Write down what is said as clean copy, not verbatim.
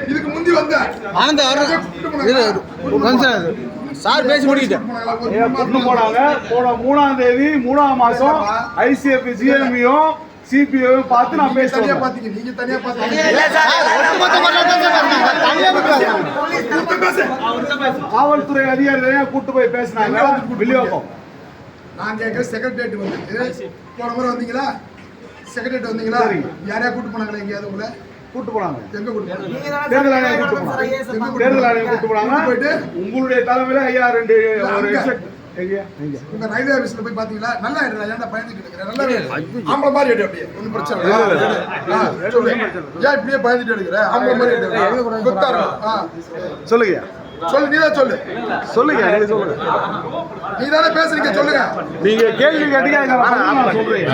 இதுக்கு முந்தி வந்த சார் பேசி முடிக்கிட்டேன். போனாங்க. போன 3ஆம் தேதி 3ஆம் மாசம் ஐசிஎஃப் ஜிஎம்யும் சிபிஐயும் பார்த்து நான் பேசுறேன். பாத்தீங்க நீங்க தனியா பாத்தீங்க. காவல்துறை அதிகாரிகள் கூட்டு போய் பேசினாங்க. வில்லியோகம் நான் கேட்க செக்ரட்டரியேட் வந்து போன முறை வந்தீங்களா? செக்ரட்டரியேட் வந்தீங்களா? யாரையா கூட்டு போனாங்களா? எங்கேயாவது உங்களை கூட்டு போனாங்க. எங்க கூட்டு போனாங்க? தேர்தல் ஆணையம் கூட்டு போனாங்க. தேர்தல் ஆணையம் கூட்டு போனாங்க. போயிட்டு உங்களுடைய தலைமையில ஐயா 2 உங்க ரயில்வே ஆபீஸ்ல போய் பாத்தீங்களா? நல்லா இருக்கு. ஏன்டா பயந்துட்டு இருக்கற? நல்லா இருக்கு. ஆம்பள மாதிரி எடு அப்படியே. ஒண்ணும் பிரச்சனை இல்ல. ஏன் இப்படியே பயந்துட்டு இருக்கற? ஆம்பள மாதிரி எடு. குத்தாரு. சொல்லுங்க. சொல்லு நீதான் சொல்லு. சொல்லுங்க. நீங்க சொல்லுங்க. நீதானே பேசுறீங்க சொல்லுங்க. நீங்க கேள்வி கேட்டீங்க நான் சொல்றேன்.